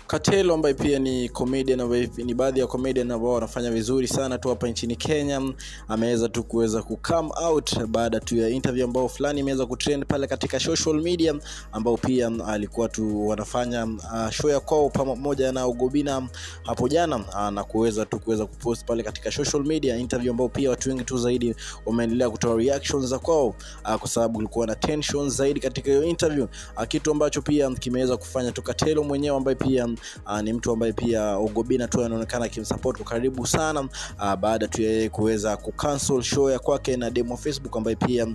Katelo ambaye pia ni comedian ambaye ni baadhi ya comedian ambao wanafanya vizuri sana tu hapa nchini Kenya, ameweza tu kuweza ku come out baada tu ya interview ambao fulani imeweza kutrend pale katika social media, ambao pia alikuwa tu wanafanya show ya kwao pamoja na Ugobina hapo jana, na kuweza kupost pale katika social media interview ambao pia watu wengi tu zaidi wameendelea kutoa reactions za kwao, kwa sababu kulikuwa na tension zaidi katika hiyo interview, kitu ambacho pia kimeweza kufanya tu Katelo mwenyewe ambaye pia ni mtu ambaye pia Ugobina tu anaonekana kimsupport kwa karibu sana, baada tu yeye kuweza kucancel show ya kwake na demo Facebook ambaye pia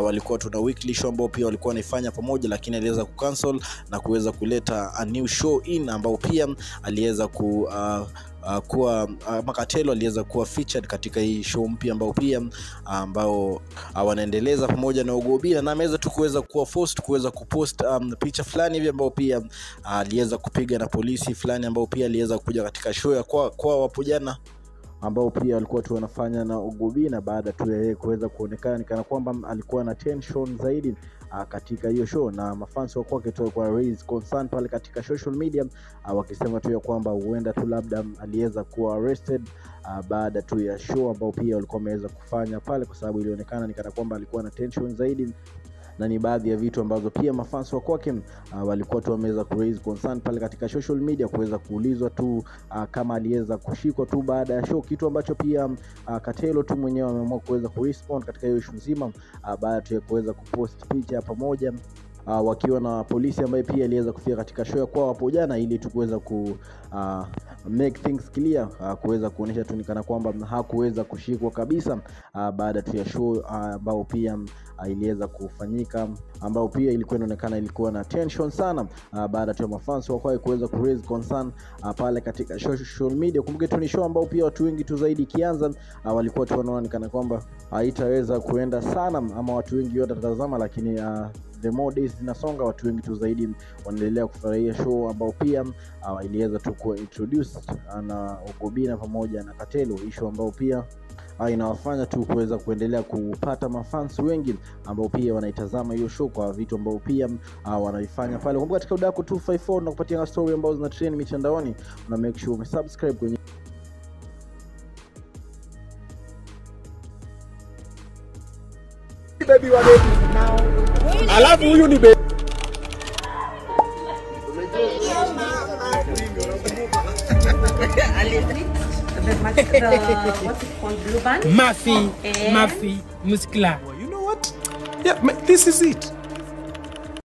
walikuwa tuna weekly show ambao pia walikuwa wanaifanya pamoja, lakini aliweza kucancel na kuweza kuleta a new show in ambao pia aliweza kuwa Katelo aliweza kuwa featured katika hii show mpya ambao pia wanaendeleza pamoja na Ugobina, na ameweza tu kuweza kuwa forced kuweza kupost picha fulani hivi ambao pia aliweza kupiga na polisi fulani ambao pia aliweza kuja katika show ya kwa wapo jana, ambao pia walikuwa tu wanafanya na Ugobina, baada tu yeye kuweza kuonekana kana kwamba alikuwa na tension zaidi katika hiyo show, na mafans wa kwake tu kwa raise concern pale katika social media, wakisema tu ya kwamba huenda tu labda aliweza kuwa arrested baada tu ya show ambao pia walikuwa wameweza kufanya pale, kwa sababu ilionekana ni kana kwamba alikuwa na tension zaidi, na ni baadhi ya vitu ambazo pia mafans wa kwake walikuwa tu wameweza ku raise concern pale katika social media, kuweza kuulizwa tu kama aliweza kushikwa tu baada ya show, kitu ambacho pia Katelo tu mwenyewe ameamua kuweza kurespond katika hiyo issue nzima, baada tu ya kuweza kupost picha pamoja wakiwa na polisi ambaye pia aliweza kufika katika show kwao hapo jana, ili tu kuweza ku make things clear, kuweza kuonesha tu nikana kwamba hakuweza kushikwa kabisa baada tu ya show ambao pia iliweza kufanyika, ambao pia ilikuwa inaonekana ilikuwa na tension sana, baada tu ya mafans wa kwao kuweza ku raise concern pale katika social media. Kumbuka tu ni show ambao pia watu wengi tu zaidi kianza walikuwa tu wanaonekana kwamba haitaweza kuenda sana ama watu wengi watatazama, lakini the more days zinasonga watu wengi tu zaidi wanaendelea kufurahia show ambao pia iliweza tu ku introduce na Ugobina pamoja na Katelo, issue ambao pia inawafanya tu kuweza kuendelea kupata mafans wengi ambao pia wanaitazama hiyo show kwa vitu ambao pia wanaifanya pale. Kumbuka katika Udaku 254 na kupatia story ambazo zina trend mitandaoni, na make sure umesubscribe kwenye baby wa baby now. Alafu huyu ni baby. What's it called? Blue band? Mafia Muscular. You know what? Yeah, this is it.